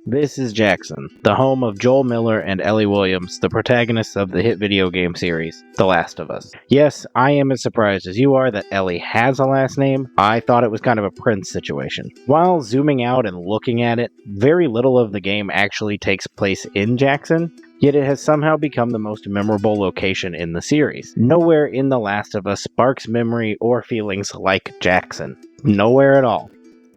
This is Jackson, the home of Joel Miller and Ellie Williams, the protagonists of the hit video game series, The Last of Us. Yes, I am as surprised as you are that Ellie has a last name. I thought it was kind of a Prince situation. While zooming out and looking at it, very little of the game actually takes place in Jackson, yet it has somehow become the most memorable location in the series. Nowhere in The Last of Us sparks memory or feelings like Jackson. Nowhere at all.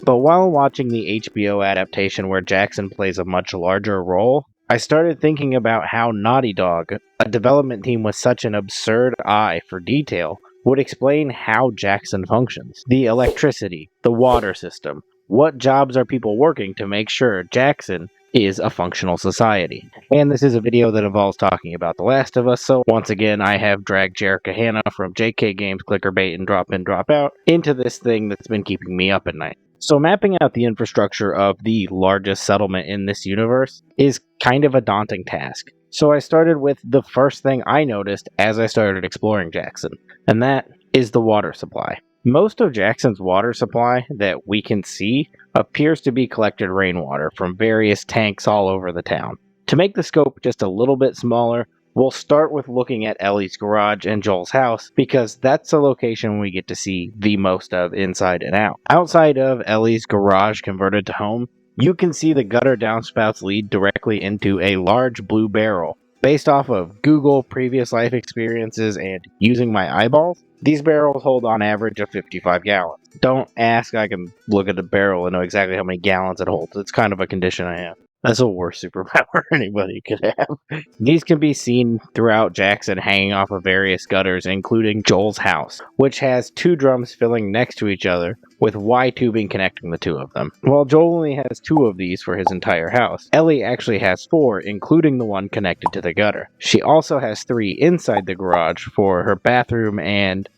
But while watching the HBO adaptation where Jackson plays a much larger role, I started thinking about how Naughty Dog, a development team with such an absurd eye for detail, would explain how Jackson functions. The electricity, the water system, what jobs are people working to make sure Jackson is a functional society. And this is a video that involves talking about The Last of Us, so once again I have dragged Jerica Hannah from JK Games Clickerbait and Drop In Drop Out into this thing that's been keeping me up at night. So mapping out the infrastructure of the largest settlement in this universe is kind of a daunting task. So I started with the first thing I noticed as I started exploring Jackson, and that is the water supply. Most of Jackson's water supply that we can see appears to be collected rainwater from various tanks all over the town. To make the scope just a little bit smaller, we'll start with looking at Ellie's garage and Joel's house, because that's a location we get to see the most of inside and out. Outside of Ellie's garage converted to home, you can see the gutter downspouts lead directly into a large blue barrel. Based off of Google, previous life experiences, and using my eyeballs, these barrels hold on average of 55 gallons. Don't ask, I can look at a barrel and know exactly how many gallons it holds. It's kind of a condition I have. That's the worst superpower anybody could have. These can be seen throughout Jackson hanging off of various gutters, including Joel's house, which has two drums filling next to each other with Y tubing connecting the two of them. While Joel only has two of these for his entire house, Ellie actually has four, including the one connected to the gutter. She also has three inside the garage for her bathroom and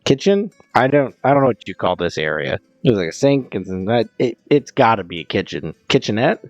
kitchen? I don't know what you call this area. There's like a sink and it's gotta be a kitchen. Kitchenette?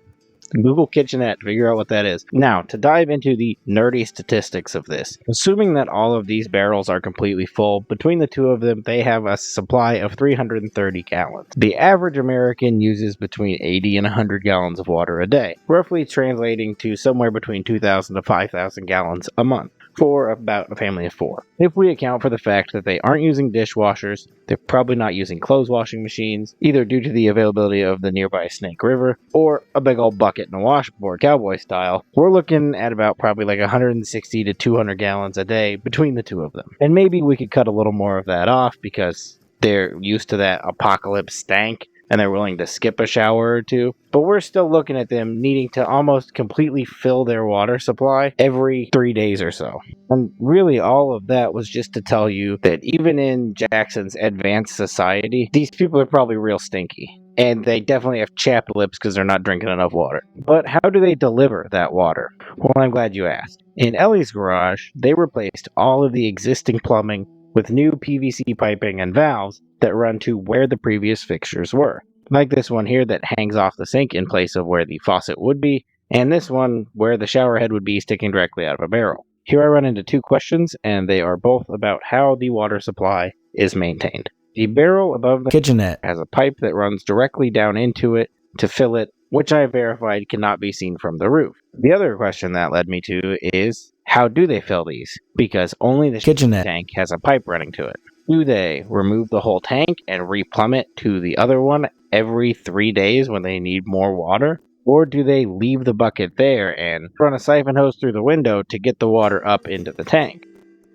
Google kitchenette to figure out what that is. Now, to dive into the nerdy statistics of this, assuming that all of these barrels are completely full, between the two of them, they have a supply of 330 gallons. The average American uses between 80 and 100 gallons of water a day, roughly translating to somewhere between 2,000 to 5,000 gallons a month, for about a family of four. If we account for the fact that they aren't using dishwashers, they're probably not using clothes washing machines, either due to the availability of the nearby Snake River, or a big old bucket and a washboard cowboy style, we're looking at about probably like 160 to 200 gallons a day between the two of them. And maybe we could cut a little more of that off because they're used to that apocalypse stank and they're willing to skip a shower or two. But we're still looking at them needing to almost completely fill their water supply every 3 days or so. And really all of that was just to tell you that even in Jackson's advanced society, these people are probably real stinky. And they definitely have chapped lips because they're not drinking enough water. But how do they deliver that water? Well, I'm glad you asked. In Ellie's garage, they replaced all of the existing plumbing with new PVC piping and valves that run to where the previous fixtures were. Like this one here that hangs off the sink in place of where the faucet would be, and this one where the shower head would be sticking directly out of a barrel. Here I run into two questions, and they are both about how the water supply is maintained. The barrel above the kitchenette has a pipe that runs directly down into it to fill it, which I verified cannot be seen from the roof. The other question that led me to is, how do they fill these? Because only the kitchenette tank has a pipe running to it. Do they remove the whole tank and replumb it to the other one every 3 days when they need more water? Or do they leave the bucket there and run a siphon hose through the window to get the water up into the tank?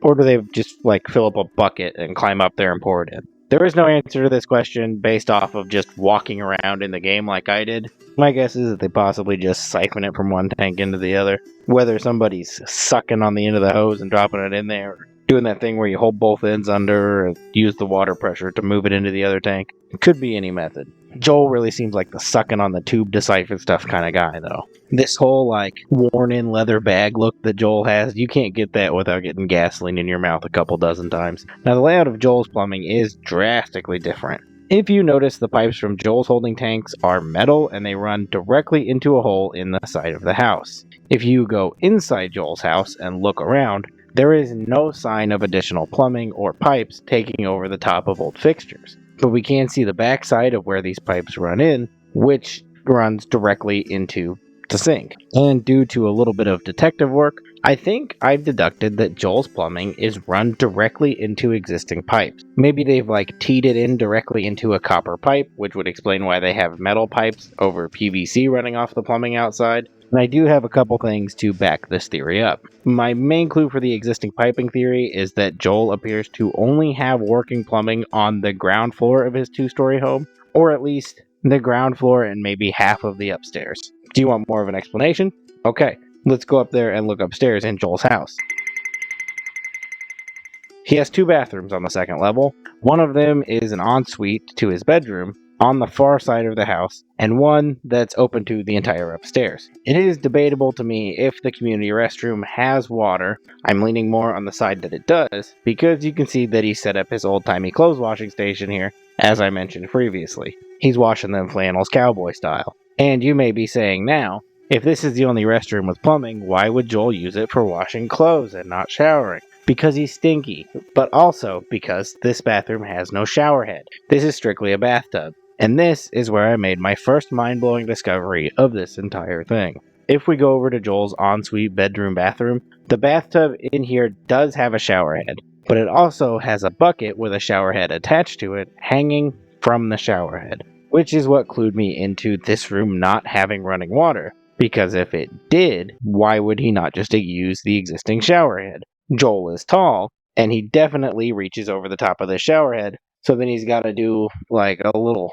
Or do they just fill up a bucket and climb up there and pour it in? There is no answer to this question based off of just walking around in the game like I did. My guess is that they possibly just siphon it from one tank into the other. Whether somebody's sucking on the end of the hose and dropping it in there, or doing that thing where you hold both ends under and use the water pressure to move it into the other tank. It could be any method. Joel really seems like the sucking on the tube to siphon stuff kind of guy, though. This whole, worn-in leather bag look that Joel has, you can't get that without getting gasoline in your mouth a couple dozen times. Now, the layout of Joel's plumbing is drastically different. If you notice, the pipes from Joel's holding tanks are metal and they run directly into a hole in the side of the house. If you go inside Joel's house and look around, there is no sign of additional plumbing or pipes taking over the top of old fixtures. But we can see the backside of where these pipes run in, which runs directly into the sink. And due to a little bit of detective work, I think I've deducted that Joel's plumbing is run directly into existing pipes. Maybe they've teed it in directly into a copper pipe, which would explain why they have metal pipes over PVC running off the plumbing outside. And I do have a couple things to back this theory up. My main clue for the existing piping theory is that Joel appears to only have working plumbing on the ground floor of his two-story home, or at least the ground floor and maybe half of the upstairs. Do you want more of an explanation? Okay, let's go up there and look upstairs in Joel's house. He has 2 bathrooms on the second level. One of them is an ensuite to his bedroom on the far side of the house, and one that's open to the entire upstairs. It is debatable to me if the community restroom has water. I'm leaning more on the side that it does, because you can see that he set up his old-timey clothes washing station here, as I mentioned previously. He's washing them flannels cowboy style. And you may be saying now, if this is the only restroom with plumbing, why would Joel use it for washing clothes and not showering? Because he's stinky, but also because this bathroom has no shower head. This is strictly a bathtub. And this is where I made my first mind-blowing discovery of this entire thing. If we go over to Joel's ensuite bedroom bathroom, the bathtub in here does have a shower head, but it also has a bucket with a shower head attached to it hanging from the shower head, which is what clued me into this room not having running water. Because if it did, why would he not just use the existing shower head? Joel is tall, and he definitely reaches over the top of the shower head, so then he's got to do a little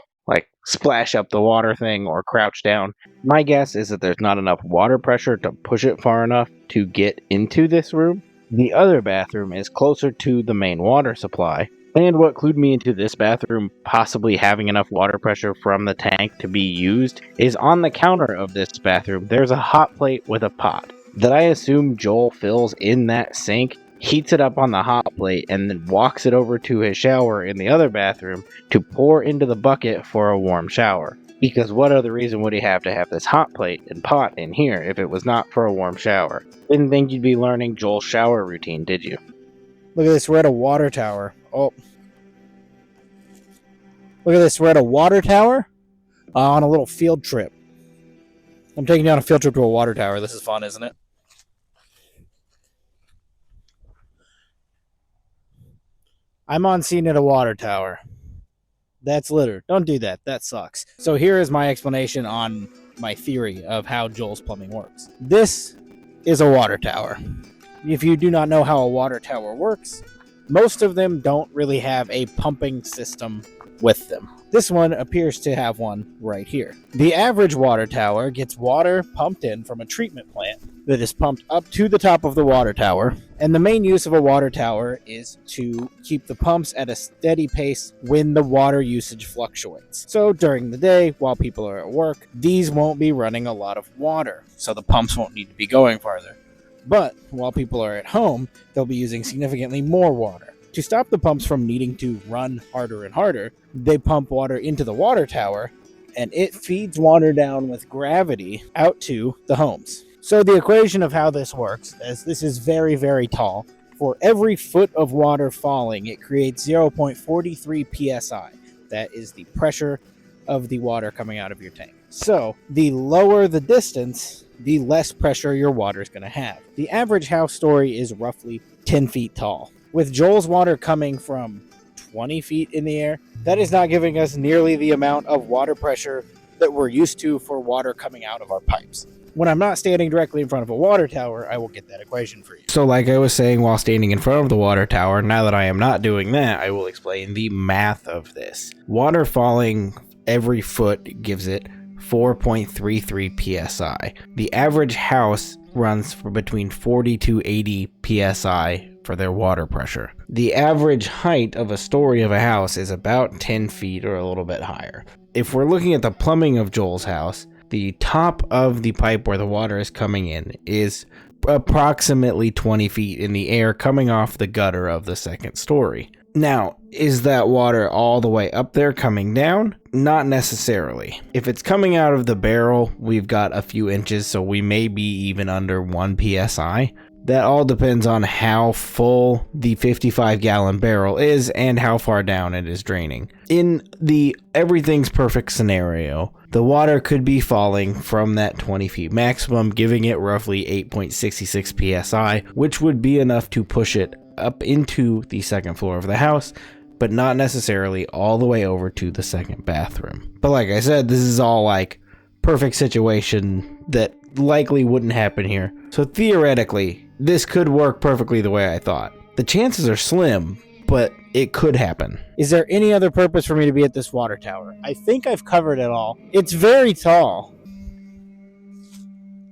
splash up the water thing or crouch down. My guess is that there's not enough water pressure to push it far enough to get into this room. The other bathroom is closer to the main water supply, and what clued me into this bathroom possibly having enough water pressure from the tank to be used is on the counter of this bathroom there's a hot plate with a pot that I assume Joel fills in that sink, heats it up on the hot plate, and then walks it over to his shower in the other bathroom to pour into the bucket for a warm shower. Because what other reason would he have to have this hot plate and pot in here if it was not for a warm shower? Didn't think you'd be learning Joel's shower routine, did you? Look at this, we're at a water tower. Oh. Look at this, we're at a water tower on a little field trip. I'm taking you on a field trip to a water tower. This is fun, isn't it? I'm on scene at a water tower. That's litter. Don't do that. That sucks. So here is my explanation on my theory of how Joel's plumbing works. This is a water tower. If you do not know how a water tower works, most of them don't really have a pumping system with them. This one appears to have one right here. The average water tower gets water pumped in from a treatment plant that is pumped up to the top of the water tower, and the main use of a water tower is to keep the pumps at a steady pace when the water usage fluctuates. So during the day, while people are at work, these won't be running a lot of water, so the pumps won't need to be going farther. But while people are at home, they'll be using significantly more water. To stop the pumps from needing to run harder and harder, they pump water into the water tower, and it feeds water down with gravity out to the homes. So the equation of how this works is this is very, very tall. For every foot of water falling, it creates 0.43 psi. That is the pressure of the water coming out of your tank. So the lower the distance, the less pressure your water is going to have. The average house story is roughly 10 feet tall. With Joel's water coming from 20 feet in the air, that is not giving us nearly the amount of water pressure that we're used to for water coming out of our pipes. When I'm not standing directly in front of a water tower, I will get that equation for you. So like I was saying while standing in front of the water tower, now that I am not doing that, I will explain the math of this. Water falling every foot gives it 4.33 psi. The average house runs for between 40 to 80 psi for their water pressure. The average height of a story of a house is about 10 feet or a little bit higher. If we're looking at the plumbing of Joel's house, the top of the pipe where the water is coming in is approximately 20 feet in the air coming off the gutter of the second story. Now, is that water all the way up there coming down? Not necessarily. If it's coming out of the barrel, we've got a few inches, so we may be even under 1 psi. That all depends on how full the 55-gallon barrel is and how far down it is draining. In the everything's perfect scenario, the water could be falling from that 20 feet maximum, giving it roughly 8.66 psi, which would be enough to push it up into the second floor of the house, but not necessarily all the way over to the second bathroom. But like I said, this is all like perfect situation that likely wouldn't happen here. So theoretically, this could work perfectly the way I thought. The chances are slim, but it could happen. Is there any other purpose for me to be at this water tower? I think I've covered it all. It's very tall.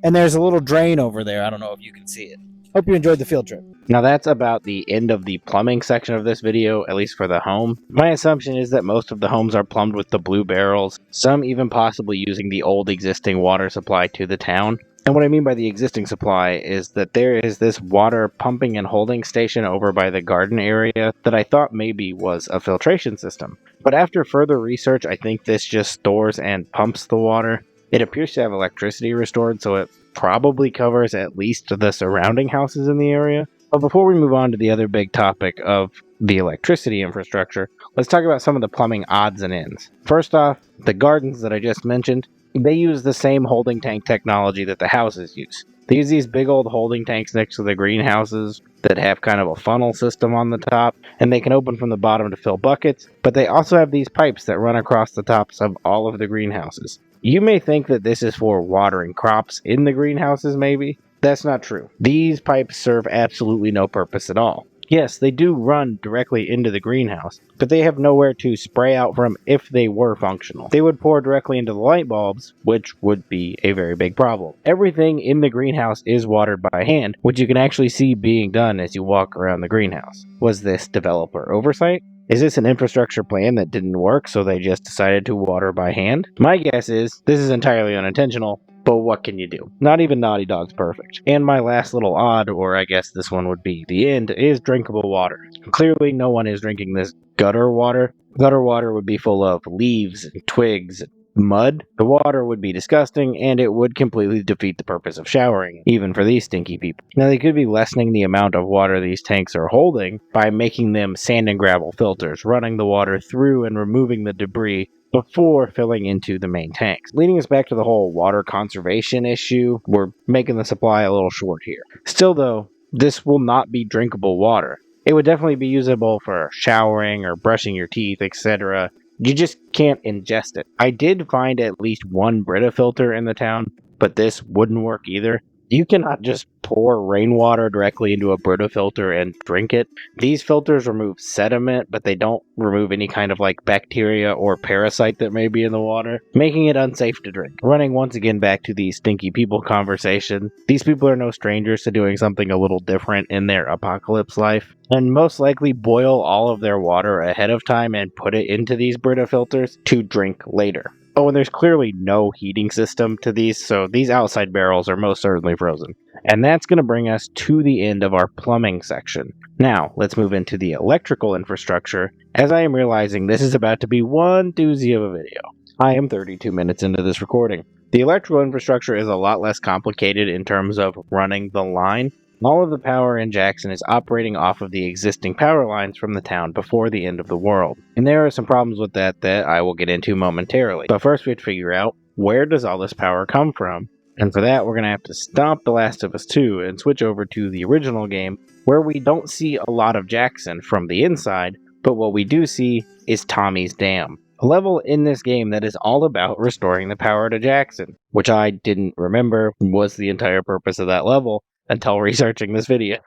And there's a little drain over there. I don't know if you can see it. Hope you enjoyed the field trip. Now that's about the end of the plumbing section of this video, at least for the home. My assumption is that most of the homes are plumbed with the blue barrels, some even possibly using the old existing water supply to the town. And what I mean by the existing supply is that there is this water pumping and holding station over by the garden area that I thought maybe was a filtration system. But after further research, I think this just stores and pumps the water. It appears to have electricity restored, so it probably covers at least the surrounding houses in the area. But before we move on to the other big topic of the electricity infrastructure, let's talk about some of the plumbing odds and ends. First off, the gardens that I just mentioned, they use the same holding tank technology that the houses use. They use these big old holding tanks next to the greenhouses that have kind of a funnel system on the top, and they can open from the bottom to fill buckets, but they also have these pipes that run across the tops of all of the greenhouses. You may think that this is for watering crops in the greenhouses, maybe. That's not true. These pipes serve absolutely no purpose at all. Yes, they do run directly into the greenhouse, but they have nowhere to spray out from if they were functional. They would pour directly into the light bulbs, which would be a very big problem. Everything in the greenhouse is watered by hand, which you can actually see being done as you walk around the greenhouse. Was this developer oversight? Is this an infrastructure plan that didn't work, so they just decided to water by hand? My guess is this is entirely unintentional, but what can you do? Not even Naughty Dog's perfect. And my last little odd, or I guess this one would be the end, is drinkable water. Clearly no one is drinking this gutter water. Gutter water would be full of leaves and twigs and mud. The water would be disgusting, and it would completely defeat the purpose of showering, even for these stinky people. Now, they could be lessening the amount of water these tanks are holding by making them sand and gravel filters, running the water through and removing the debris before filling into the main tanks. Leading us back to the whole water conservation issue, we're making the supply a little short here. Still though, this will not be drinkable water. It would definitely be usable for showering or brushing your teeth, etc. You just can't ingest it. I did find at least one Brita filter in the town, but this wouldn't work either. You cannot just pour rainwater directly into a Brita filter and drink it. These filters remove sediment, but they don't remove any kind of like bacteria or parasite that may be in the water, making it unsafe to drink. Running once again back to the stinky people conversation, these people are no strangers to doing something a little different in their apocalypse life, and most likely boil all of their water ahead of time and put it into these Brita filters to drink later. Oh, and there's clearly no heating system to these, so these outside barrels are most certainly frozen. And that's going to bring us to the end of our plumbing section. Now, let's move into the electrical infrastructure, as I am realizing this is about to be one doozy of a video. I am 32 minutes into this recording. The electrical infrastructure is a lot less complicated in terms of running the line. All of the power in Jackson is operating off of the existing power lines from the town before the end of the world. And there are some problems with that I will get into momentarily. But first we have to figure out, where does all this power come from? And for that, we're going to have to stomp The Last of Us 2 and switch over to the original game, where we don't see a lot of Jackson from the inside, but what we do see is Tommy's Dam. A level in this game that is all about restoring the power to Jackson, which I didn't remember was the entire purpose of that level until researching this video.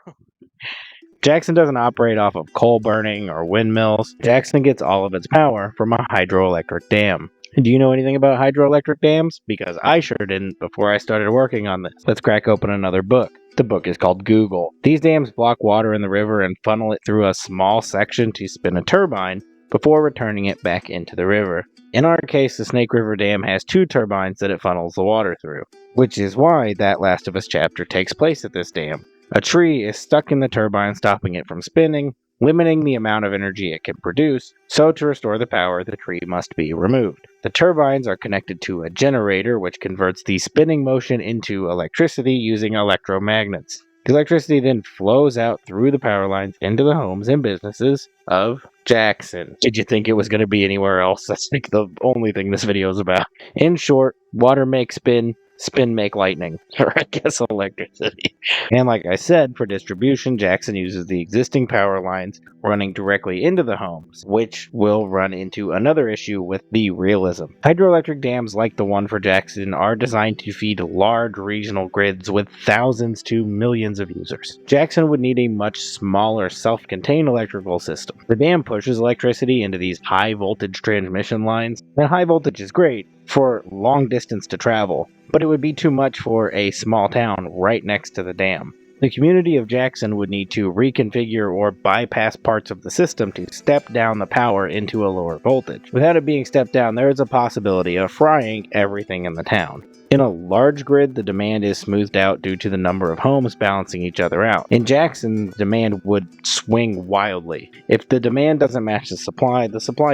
Jackson doesn't operate off of coal burning or windmills. Jackson gets all of its power from a hydroelectric dam. Do you know anything about hydroelectric dams? Because I sure didn't before I started working on this. Let's crack open another book. The book is called Google. These dams block water in the river and funnel it through a small section to spin a turbine before returning it back into the river. In our case, the Snake River Dam has 2 turbines that it funnels the water through, which is why that Last of Us chapter takes place at this dam. A tree is stuck in the turbine, stopping it from spinning, limiting the amount of energy it can produce, so to restore the power, the tree must be removed. The turbines are connected to a generator, which converts the spinning motion into electricity using electromagnets. The electricity then flows out through the power lines into the homes and businesses of Jackson. Did you think it was going to be anywhere else? That's like the only thing this video is about. In short, water makes spin, spin make lightning, or I guess electricity. And like I said, for distribution, Jackson uses the existing power lines running directly into the homes, which will run into another issue with the realism. Hydroelectric dams like the one for Jackson are designed to feed large regional grids with thousands to millions of users. Jackson would need a much smaller self-contained electrical system. The dam pushes electricity into these high voltage transmission lines, and high voltage is great for long distance to travel, but it would be too much for a small town right next to the dam. The community of Jackson would need to reconfigure or bypass parts of the system to step down the power into a lower voltage. Without it being stepped down, there is a possibility of frying everything in the town. In a large grid, the demand is smoothed out due to the number of homes balancing each other out. In Jackson, the demand would swing wildly. If the demand doesn't match the supply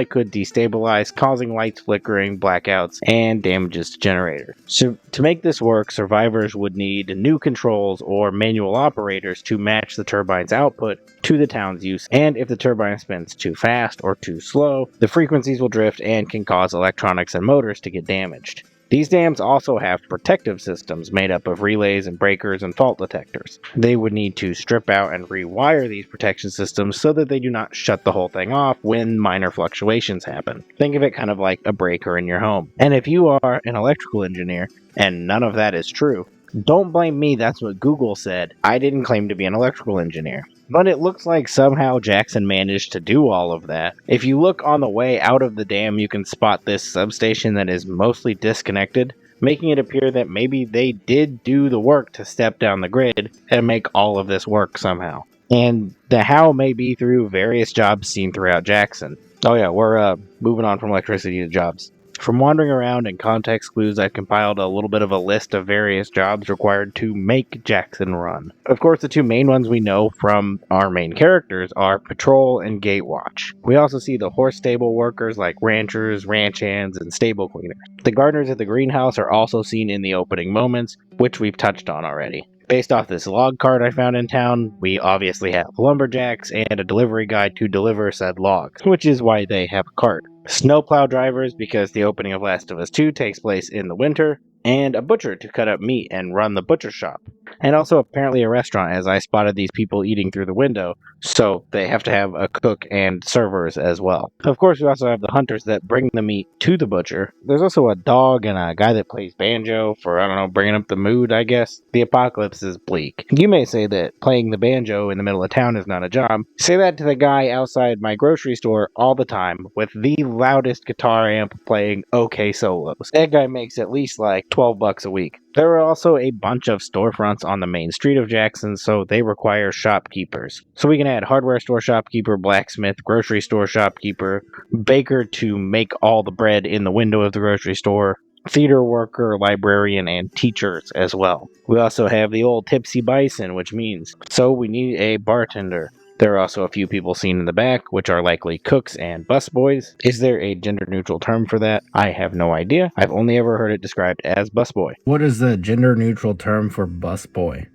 could destabilize, causing lights flickering, blackouts, and damages to generators. So, to make this work, survivors would need new controls or manual operators to match the turbine's output to the town's use, and if the turbine spins too fast or too slow, the frequencies will drift and can cause electronics and motors to get damaged. These dams also have protective systems made up of relays and breakers and fault detectors. They would need to strip out and rewire these protection systems so that they do not shut the whole thing off when minor fluctuations happen. Think of it kind of like a breaker in your home. And if you are an electrical engineer and none of that is true, don't blame me, that's what Google said. I didn't claim to be an electrical engineer. But it looks like somehow Jackson managed to do all of that. If you look on the way out of the dam, you can spot this substation that is mostly disconnected, making it appear that maybe they did do the work to step down the grid and make all of this work somehow. And the how may be through various jobs seen throughout Jackson. Oh yeah, we're moving on from electricity to jobs. From wandering around and context clues, I've compiled a little bit of a list of various jobs required to make Jackson run. Of course, the two main ones we know from our main characters are patrol and gate watch. We also see the horse stable workers like ranchers, ranch hands, and stable cleaners. The gardeners at the greenhouse are also seen in the opening moments, which we've touched on already. Based off this log cart I found in town, we obviously have lumberjacks and a delivery guy to deliver said logs, which is why they have a cart. Snowplow drivers, because the opening of Last of Us 2 takes place in the winter, and a butcher to cut up meat and run the butcher shop. And also apparently a restaurant, as I spotted these people eating through the window, so they have to have a cook and servers as well. Of course, we also have the hunters that bring the meat to the butcher. There's also a dog and a guy that plays banjo for, I don't know, bringing up the mood, I guess. The apocalypse is bleak. You may say that playing the banjo in the middle of town is not a job. Say that to the guy outside my grocery store all the time with the loudest guitar amp playing OK solos. That guy makes at least like $12 a week. There are also a bunch of storefronts on the main street of Jackson, so they require shopkeepers. So we can add hardware store shopkeeper, blacksmith, grocery store shopkeeper, baker to make all the bread in the window of the grocery store, theater worker, librarian, and teachers as well. We also have the old tipsy bison, which means so we need a bartender. There are also a few people seen in the back, which are likely cooks and busboys. Is there a gender-neutral term for that? I have no idea. I've only ever heard it described as busboy. What is the gender-neutral term for busboy?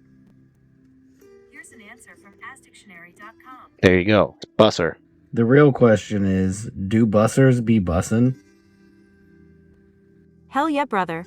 Here's an answer from AskDictionary.com. There you go. It's busser. The real question is, do bussers be bussin'? Hell yeah, brother.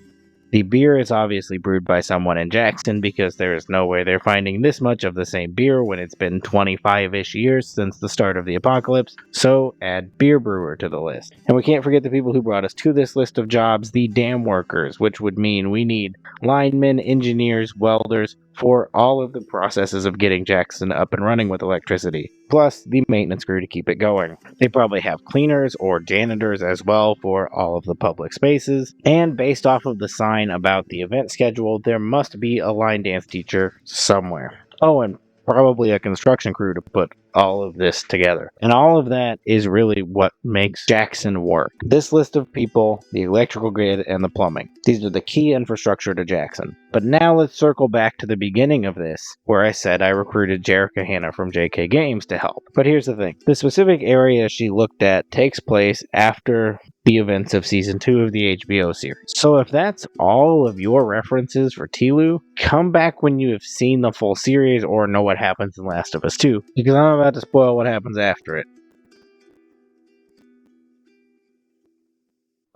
The beer is obviously brewed by someone in Jackson because there is no way they're finding this much of the same beer when it's been 25-ish years since the start of the apocalypse, so add beer brewer to the list. And we can't forget the people who brought us to this list of jobs, the dam workers, which would mean we need linemen, engineers, welders, for all of the processes of getting Jackson up and running with electricity, plus the maintenance crew to keep it going. They probably have cleaners or janitors as well for all of the public spaces, and based off of the sign about the event schedule, there must be a line dance teacher somewhere. Oh, and probably a construction crew to put all of this together. And all of that is really what makes Jackson work. This list of people, the electrical grid, and the plumbing. These are the key infrastructure to Jackson. But now let's circle back to the beginning of this, where I said I recruited Jerica Hannah from JK Games to help. But here's the thing. The specific area she looked at takes place after the events of season 2 of the HBO series. So if that's all of your references for Tilu, come back when you have seen the full series or know what happens in Last of Us 2, because I'm about to spoil what happens after it.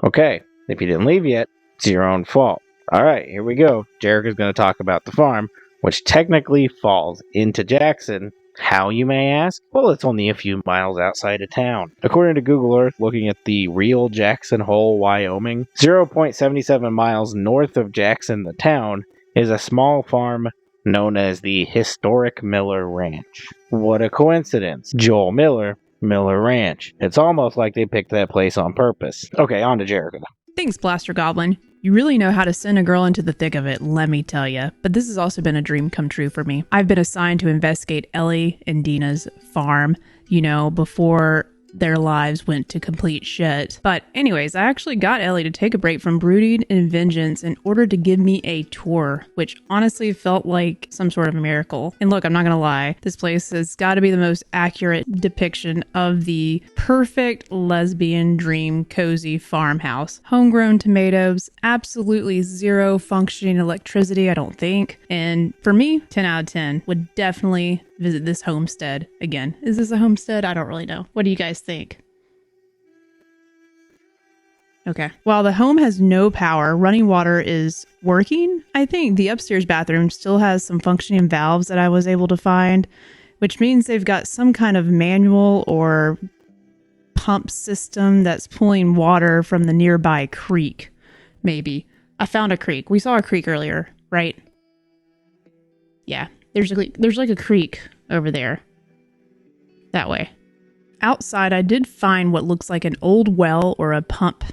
Okay, if you didn't leave yet, it's your own fault. Alright, here we go. Jerica's going to talk about the farm, which technically falls into Jackson. How, you may ask? Well, it's only a few miles outside of town. According to Google Earth, looking at the real Jackson Hole, Wyoming, 0.77 miles north of Jackson, the town, is a small farm known as the Historic Miller Ranch. What a coincidence. Joel Miller, Miller Ranch. It's almost like they picked that place on purpose. Okay, on to Jerica. Thanks, Blaster Goblin. You really know how to send a girl into the thick of it, let me tell you. But this has also been a dream come true for me. I've been assigned to investigate Ellie and Dina's farm, before their lives went to complete shit. But anyways, I actually got Ellie to take a break from brooding and vengeance in order to give me a tour, which honestly felt like some sort of a miracle. And look, I'm not gonna lie, this place has got to be the most accurate depiction of the perfect lesbian dream cozy farmhouse. Homegrown tomatoes, absolutely zero functioning electricity, I don't think. And for me, 10 out of 10, would definitely visit this homestead again. Is this a homestead? I don't really know. What do you guys think? Okay. While the home has no power, running water is working. I think the upstairs bathroom still has some functioning valves that I was able to find, which means they've got some kind of manual or pump system that's pulling water from the nearby creek. Maybe. I found a creek. We saw a creek earlier, right? Yeah. There's like a creek over there. That way. Outside, I did find what looks like an old well or a pump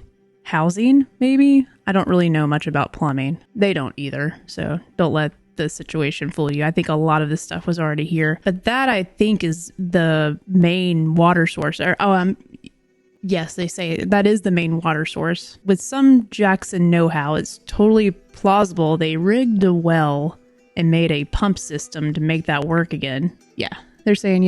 housing, maybe? I don't really know much about plumbing. They don't either, so don't let the situation fool you. I think a lot of this stuff was already here. But that, I think, is the main water source. Yes, they say that is the main water source. With some Jackson know-how, it's totally plausible they rigged a well and made a pump system to make that work again. Yeah, they're saying,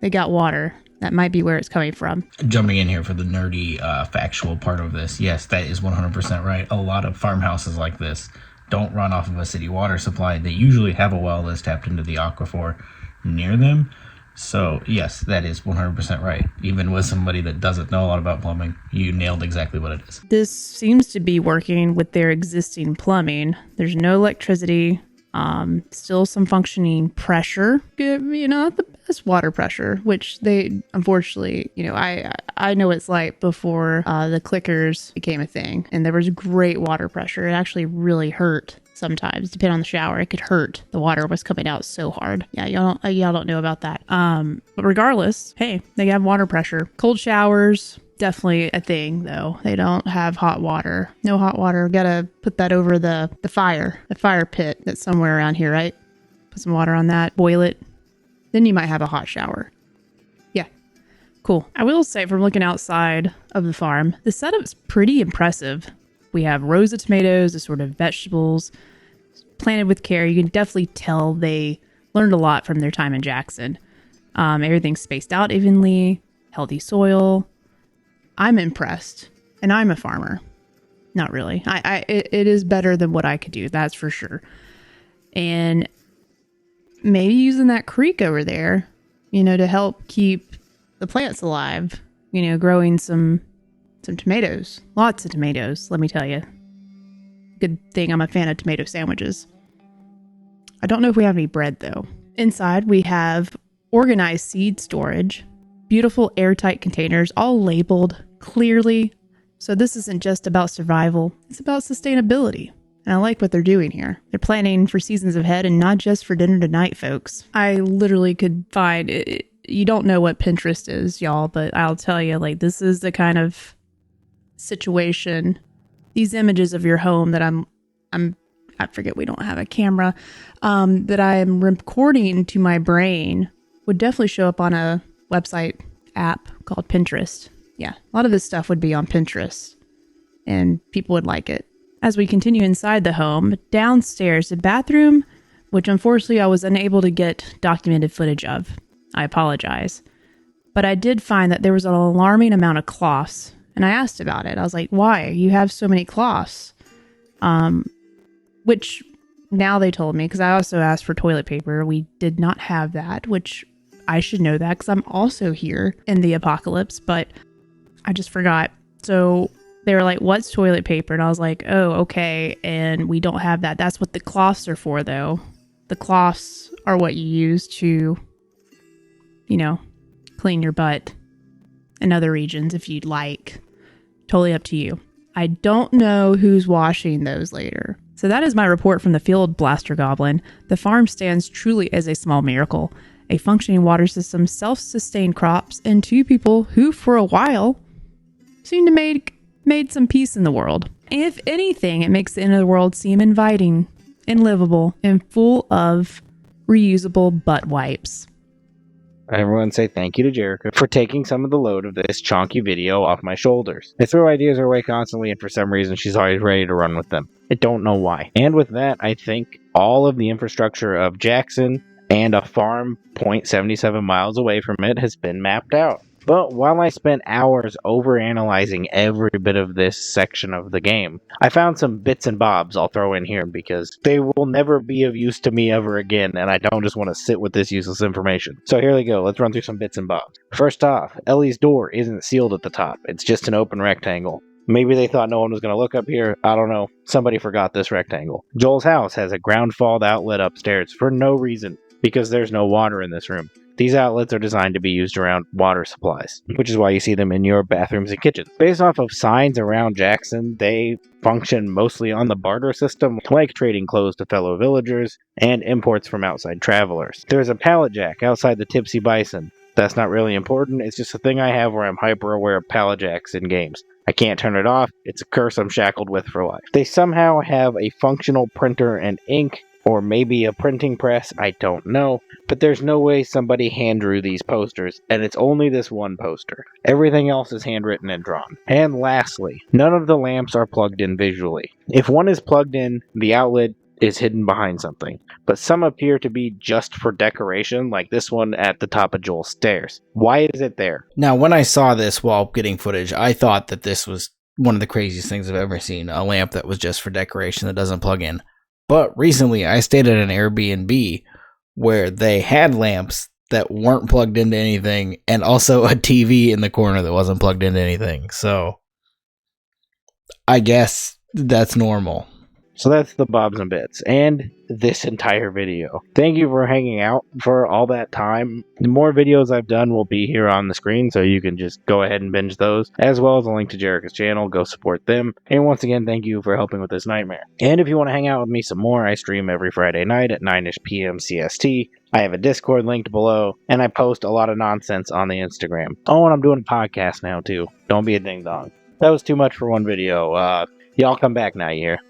they got water. That might be where it's coming from. Jumping in here for the nerdy factual part of this. Yes, that is 100% right. A lot of farmhouses like this don't run off of a city water supply. They usually have a well that's tapped into the aquifer near them. So, yes, that is 100% right. Even with somebody that doesn't know a lot about plumbing, you nailed exactly what it is. This seems to be working with their existing plumbing. There's no electricity. Still some functioning pressure, not the best water pressure, which they, unfortunately, I know it's like before the clickers became a thing and there was great water pressure. It actually really hurt sometimes, depending on the shower. It could hurt. The water was coming out so hard. Yeah, y'all don't know about that. But regardless, hey, they have water pressure. Cold showers, definitely a thing, though. They don't have hot water. No hot water. Gotta put that over the fire pit that's somewhere around here, right? Put some water on that, boil it. Then you might have a hot shower. Yeah, cool. I will say, from looking outside of the farm, the setup's pretty impressive. We have rows of tomatoes, assorted of vegetables, planted with care. You can definitely tell they learned a lot from their time in Jackson. Everything's spaced out evenly, healthy soil. I'm impressed, and I'm a farmer. Not really. It is better than what I could do, that's for sure. And maybe using that creek over there, to help keep the plants alive, growing some tomatoes. Lots of tomatoes, let me tell you. Good thing I'm a fan of tomato sandwiches. I don't know if we have any bread, though. Inside, we have organized seed storage, beautiful airtight containers, all labeled clearly. So this isn't just about survival, it's about sustainability. And I like what they're doing here. They're planning for seasons ahead and not just for dinner tonight, folks. I literally could find it. You don't know what Pinterest is, y'all, but I'll tell you, this is the kind of situation, these images of your home that I forget we don't have a camera, that I am recording to my brain would definitely show up on a website app called Pinterest. Yeah, a lot of this stuff would be on Pinterest and people would like it. As we continue inside the home, downstairs, the bathroom, which unfortunately I was unable to get documented footage of. I apologize. But I did find that there was an alarming amount of cloths And I asked about it. I was like, why? You have so many cloths. Which now they told me, because I also asked for toilet paper. We did not have that, which I should know that because I'm also here in the apocalypse, but I just forgot. So they were like, what's toilet paper? And I was like, oh, okay. And we don't have that. That's what the cloths are for, though. The cloths are what you use to, clean your butt in other regions if you'd like. Totally up to you. I don't know who's washing those later. So that is my report from the field, Blaster Goblin. The farm stands truly as a small miracle. A functioning water system, self-sustained crops, and 2 people who, for a while, seem to made some peace in the world. If anything, it makes the end of the world seem inviting and livable and full of reusable butt wipes. Everyone say thank you to Jerica for taking some of the load of this chonky video off my shoulders. I throw ideas her way constantly, and for some reason she's always ready to run with them. I don't know why. And with that, I think all of the infrastructure of Jackson and a farm 0.77 miles away from it has been mapped out. But while I spent hours overanalyzing every bit of this section of the game, I found some bits and bobs I'll throw in here because they will never be of use to me ever again, and I don't just want to sit with this useless information. So here we go, let's run through some bits and bobs. First off, Ellie's door isn't sealed at the top, it's just an open rectangle. Maybe they thought no one was going to look up here. I don't know. Somebody forgot this rectangle. Joel's house has a ground fault outlet upstairs for no reason, because there's no water in this room. These outlets are designed to be used around water supplies, which is why you see them in your bathrooms and kitchens. Based off of signs around Jackson, they function mostly on the barter system, like trading clothes to fellow villagers and imports from outside travelers. There's a pallet jack outside the Tipsy Bison. That's not really important, it's just a thing I have where I'm hyper aware of pallet jacks in games. I can't turn it off, it's a curse I'm shackled with for life. They somehow have a functional printer and ink, or maybe a printing press, I don't know, but there's no way somebody hand drew these posters, and it's only this one poster. Everything else is handwritten and drawn. And lastly, none of the lamps are plugged in visually. If one is plugged in, the outlet is hidden behind something, but some appear to be just for decoration, like this one at the top of Joel's stairs. Why is it there? Now, when I saw this while getting footage, I thought that this was one of the craziest things I've ever seen, a lamp that was just for decoration that doesn't plug in. But recently, I stayed at an Airbnb where they had lamps that weren't plugged into anything, and also a TV in the corner that wasn't plugged into anything. So, I guess that's normal. So that's the Bobs and Bits, and this entire video. Thank you for hanging out for all that time. The more videos I've done will be here on the screen, so you can just go ahead and binge those, as well as a link to Jerica's channel. Go support them. And once again, thank you for helping with this nightmare. And if you want to hang out with me some more, I stream every Friday night at 9ish p.m. CST. I have a Discord linked below, and I post a lot of nonsense on the Instagram. Oh, and I'm doing a podcast now, too. Don't be a ding-dong. That was too much for one video. Y'all come back now, you hear?